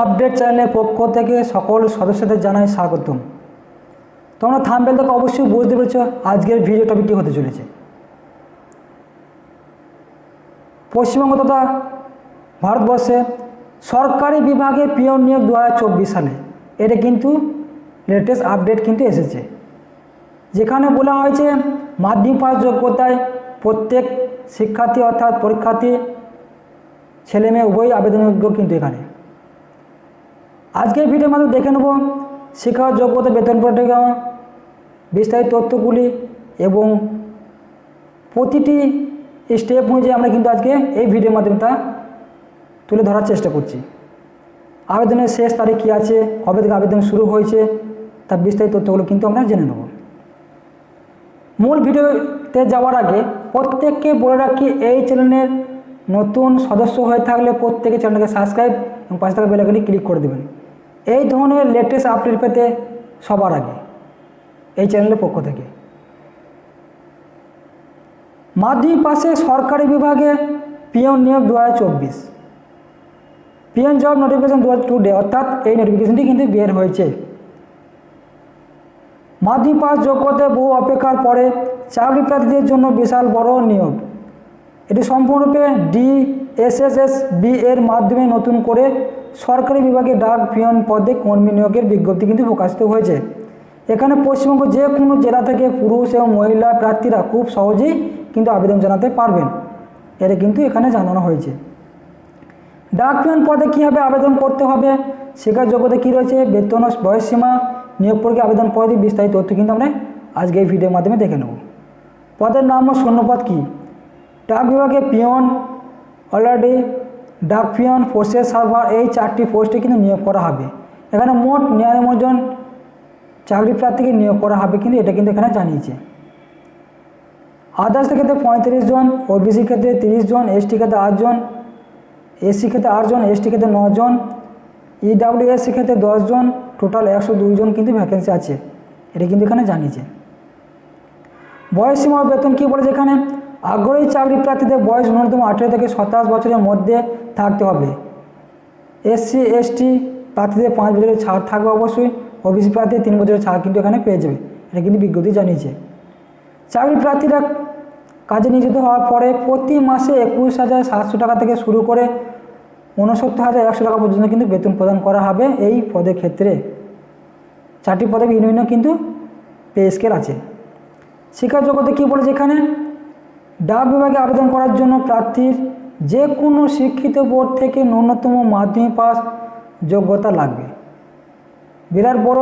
Update চ্যানেলের পক্ষ থেকে সকল সদস্যদের জানাই স্বাগতম। তোমরা থাম্বনেল থেকে অবশ্যই বুঝতে পেরেছো আজকের ভিডিও টপিক কী হতে চলেছে। পশ্চিমবঙ্গ তথা ভারতবর্ষে সরকারি বিভাগে পিয়ন নিয়োগ 2024 সালে এটা কিন্তু লেটেস্ট আপডেট কিন্তু এসেছে, যেখানে বলা হয়েছে মাধ্যমিক পাস যোগ্যতায় প্রত্যেক শিক্ষার্থী অর্থাৎ পরীক্ষার্থী ছেলে মেয়ে উভয়ই আবেদনযোগ্য। কিন্তু এখানে আজকের ভিডিওর মাধ্যমে দেখে নেব শিক্ষাগত যোগ্যতা, বেতন পরিকাঠামো, বিস্তারিত তথ্যগুলি এবং প্রতিটি স্টেপ অনুযায়ী আমরা কিন্তু আজকে এই ভিডিওর মাধ্যমে তা তুলে ধরার চেষ্টা করছি। আবেদনের শেষ তারিখ কী আছে, কবে থেকে আবেদন শুরু হয়েছে, তার বিস্তারিত তথ্যগুলো কিন্তু আমরা জেনে নেব। মূল ভিডিওতে যাওয়ার আগে প্রত্যেককে বলে রাখি, এই চ্যানেলের নতুন সদস্য হয়ে থাকলে প্রত্যেকে চ্যানেলকে সাবস্ক্রাইব এবং পাশে থাকা বেল আইকনটি ক্লিক করে দেবেন এই ধরনের লেটেস্ট আপডেট পেতে সবার আগে এই চ্যানেলের পক্ষ থেকে। মাধ্যমিক পাশে সরকারি বিভাগে পিয়ন নিয়োগ 2024, পিয়ন জব নোটিফিকেশন টুডে, অর্থাৎ এই নোটিফিকেশনটি কিন্তু বের হয়েছে। মাধ্যমিক পাস যোগ্যতায় বহু অপেক্ষার পরে চাকরি প্রার্থীদের জন্য বিশাল বড় নিয়োগ। এটি সম্পূর্ণরূপে DSSSB এর মাধ্যমে নতুন করে সরকারি বিভাগে ডাক পিয়ন পদে কর্মী নিয়োগের বিজ্ঞপ্তি কিন্তু প্রকাশিত হয়েছে। এখানে পশ্চিমবঙ্গ যে কোনো জেলা থেকে পুরুষ এবং মহিলা প্রার্থীরা খুব সহজেই কিন্তু আবেদন জানাতে পারবেন, এটা কিন্তু এখানে জানানো হয়েছে। ডাক পিয়ন পদে কীভাবে আবেদন করতে হবে, শিক্ষার যোগ্যতা কী রয়েছে, বেতন ও বয়সসীমা, নিয়োগ প্রক্রিয়া, আবেদন পদে বিস্তারিত তথ্য কিন্তু আমরা আজকে এই ভিডিওর মাধ্যমে দেখে নেব। পদের নাম ও শূন্যপদ কী। ডাক বিভাগে পিয়ন, অলরেডি ডাক পিয়ন, প্রসেস সার্ভার, এই 4টি পোস্টে কিন্তু নিয়োগ করা হবে। এখানে মোট 99 জন চাকরি প্রার্থীকে নিয়োগ করা হবে, কিন্তু এটা কিন্তু এখানে জানিয়েছে। আদার্স ক্ষেত্রে 35 জন, ওবিসি ক্ষেত্রে 30 জন, এসটি ক্ষেত্রে 8 জন, এসসি ক্ষেত্রে 8 জন, এসটি ক্ষেত্রে 9 জন, ইডাব্লিউএসসি ক্ষেত্রে 10 জন, টোটাল 102 জন কিন্তু ভ্যাকেন্সি আছে, এটা কিন্তু এখানে জানিয়েছে। বয়সসীমা বেতন কী বলেছে এখানে, আগ্রহী চাকরি প্রার্থীদের বয়স ন্যূনতম 18 থেকে 27 বছরের মধ্যে থাকতে হবে। এসসি এসটি প্রার্থীদের 5 বছরের ছাড় থাকবে অবশ্যই, ওবিসি প্রার্থীদের 3 বছরের ছাড় কিন্তু এখানে পেয়ে যাবে, এটা কিন্তু বিজ্ঞপ্তি জানিয়েছে। চাকরি প্রার্থীরা কাজে নিয়োজিত হওয়ার পরে প্রতি মাসে 21,700 টাকা থেকে শুরু করে 69,100 টাকা পর্যন্ত কিন্তু বেতন প্রদান করা হবে এই পদের ক্ষেত্রে। 4টি পদে ভিন্ন ভিন্ন কিন্তু পে স্কেল আছে। শিক্ষা যোগ্যতা কী বলেছে এখানে, ডাক বিভাগে আবেদন করার জন্য প্রার্থীর যে কোনো শিক্ষিত বোর্ড থেকে ন্যূনতম মাধ্যমিক পাস যোগ্যতা লাগবে। বিরাট বড়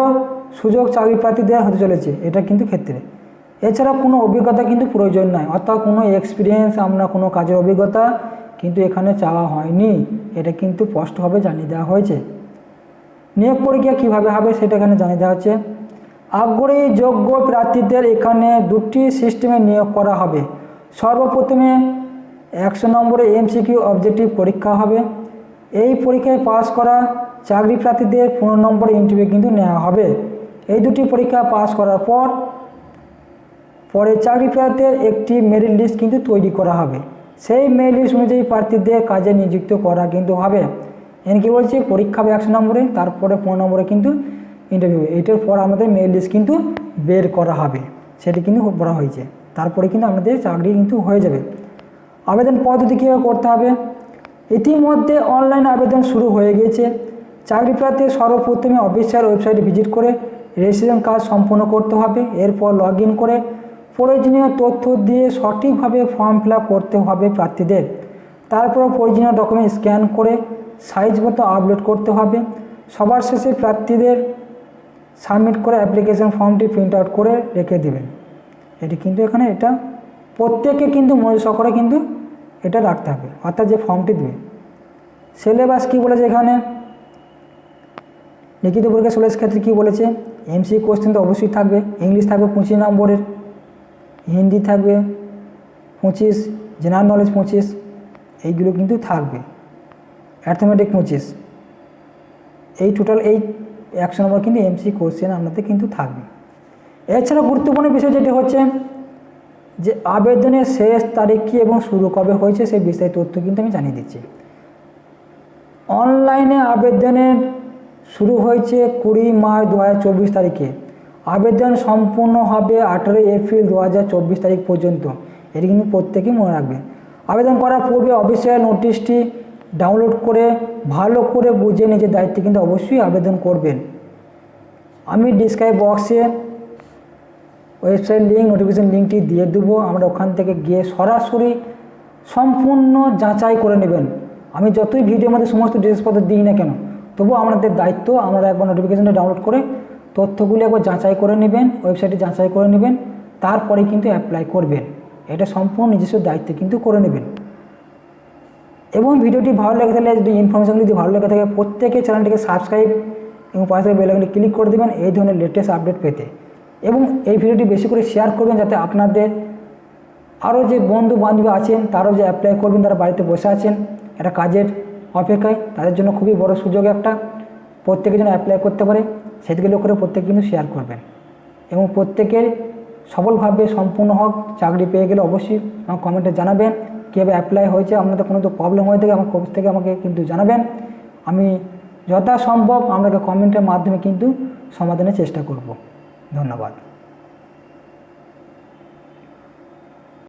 সুযোগ চাকরি প্রার্থীদের হতে চলেছে এটা কিন্তু ক্ষেত্রে। এছাড়া কোনো অভিজ্ঞতা কিন্তু প্রয়োজন নয়, অর্থাৎ কোনো এক্সপিরিয়েন্স, আমরা কোনো কাজের অভিজ্ঞতা কিন্তু এখানে চাওয়া হয়নি, এটা কিন্তু স্পষ্টভাবে জানিয়ে দেওয়া হয়েছে। নিয়োগ প্রক্রিয়া কীভাবে হবে সেটা এখানে জানিয়ে দেওয়া হচ্ছে। আগ্রহী যোগ্য প্রার্থীদের এখানে 2টি সিস্টেমে নিয়োগ করা হবে। সর্বপ্রথমে 100 নম্বরের MCQ অবজেক্টিভ পরীক্ষা হবে। এই পরীক্ষায় পাস করা চাকরি প্রার্থীদের 15 নম্বরের ইন্টারভিউ কিন্তু নেওয়া হবে। এই 2টি পরীক্ষা পাস করার পরে চাকরি প্রার্থীদের একটি মেরিট লিস্ট কিন্তু তৈরি করা হবে। সেই মেরিট লিস্ট অনুযায়ী প্রার্থীদের কাজে নিযুক্ত করা কিন্তু হবে। এখানে কী বলছে, পরীক্ষা হবে 100 নম্বরে, তারপরে 15 নম্বরে কিন্তু ইন্টারভিউ, এইটার পর আমাদের মেরিট লিস্ট কিন্তু বের করা হবে, সেটি কিন্তু বলা হয়েছে। তারপরে কিন্তু আমাদের চাকরি কিন্তু হয়ে যাবে। আবেদন পদ্ধতি কীভাবে করতে হবে, ইতিমধ্যে অনলাইন আবেদন শুরু হয়ে গিয়েছে। চাকরি প্রার্থী সর্বপ্রথমে অফিসিয়াল ওয়েবসাইটে ভিজিট করে রেজিস্ট্রেশন কাজ সম্পন্ন করতে হবে। এরপর লগ ইন করে প্রয়োজনীয় তথ্য দিয়ে সঠিকভাবে ফর্ম ফিল আপ করতে হবে প্রার্থীদের। তারপর প্রয়োজনীয় ডকুমেন্ট স্ক্যান করে সাইজ মতো আপলোড করতে হবে। সবার শেষে প্রার্থীদের সাবমিট করে অ্যাপ্লিকেশন ফর্মটি প্রিন্ট আউট করে রেখে দেবেন। এটি কিন্তু এখানে এটা প্রত্যেকে কিন্তু মনোযোগ সহকারে কিন্তু এটা রাখতে হবে, অর্থাৎ যে ফর্মটি দেবে। সিলেবাস কী বলেছে এখানে, লিখিত পরীক্ষা সিলেবাস ক্ষেত্রে কী বলেছে, MCQ কোশ্চেন তো অবশ্যই থাকবে, ইংলিশ থাকবে 25 নম্বরের, হিন্দি থাকবে 25, জেনারেল নলেজ 25, এইগুলো কিন্তু থাকবে, অ্যাথমেটিক 25, এই টোটাল এই 100 নম্বর কিন্তু MCQ কোশ্চেন আপনাদের কিন্তু থাকবে। এছাড়া গুরুত্বপূর্ণ বিষয় যেটি হচ্ছে যে আবেদনের শেষ তারিখ কী এবং শুরু কবে হয়েছে সেই বিস্তারিত তথ্য কিন্তু আমি জানিয়ে দিচ্ছি। অনলাইন অনলাইনে আবেদনের শুরু হয়েছে 20 মার্চ 2024 তারিখে। আবেদন সম্পূর্ণ হবে 18 এপ্রিল 2024 তারিখ পর্যন্ত। এটি কিন্তু প্রত্যেকেই মনে রাখবেন। আবেদন করার পূর্বে অফিসিয়াল নোটিশটি ডাউনলোড করে ভালো করে বুঝে নিজের দায়িত্বে কিন্তু অবশ্যই আবেদন করবেন। আমি ডিসক্রাইব বক্সে ওয়েবসাইট লিঙ্ক, নোটিফিকেশন লিঙ্কটি দিয়ে দেবো। আমরা ওখান থেকে গিয়ে সরাসরি সম্পূর্ণ যাচাই করে নেবেন। আমি যতই ভিডিওর মধ্যে সমস্ত ডিটেলসপত্র দিই না কেন, তবুও আমাদের দায়িত্ব আমরা একবার নোটিফিকেশনটা ডাউনলোড করে তথ্যগুলি একবার যাচাই করে নেবেন, ওয়েবসাইটে যাচাই করে নেবেন, তারপরে কিন্তু অ্যাপ্লাই করবেন। এটা সম্পূর্ণ নিজস্ব দায়িত্বে কিন্তু করে নেবেন। এবং ভিডিওটি ভালো লেগে থাকলে, যদি ইনফরমেশনগুলি যদি ভালো লেগে থাকে, প্রত্যেকে চ্যানেলটিকে সাবস্ক্রাইব এবং পাশে থেকে বেল আইকনে ক্লিক করে দেবেন এই ধরনের লেটেস্ট আপডেট পেতে। এবং এই ভিডিওটি বেশি করে শেয়ার করবেন, যাতে আপনাদের আরও যে বন্ধু বান্ধব আছেন তারাও যে অ্যাপ্লাই করবেন, তারা বাড়িতে বসে আছেন একটা কাজের অপেক্ষায়, তাদের জন্য খুবই বড় সুযোগ একটা, প্রত্যেকের জন্য অ্যাপ্লাই করতে পারে, সেদিকে লক্ষ্য করে প্রত্যেকে কিন্তু শেয়ার করবেন। এবং প্রত্যেকের সফলভাবে সম্পূর্ণ হোক, চাকরি পেয়ে গেলে অবশ্যই আমার কমেন্টে জানাবেন কীভাবে অ্যাপ্লাই হয়েছে। আপনাদের কোনো তো প্রবলেম হয়ে থাকে আমার কমেন্ট থেকে আমাকে কিন্তু জানাবেন। আমি যথাসম্ভব আপনাকে কমেন্টের মাধ্যমে কিন্তু সমাধানের চেষ্টা করব। ধন্যবাদ।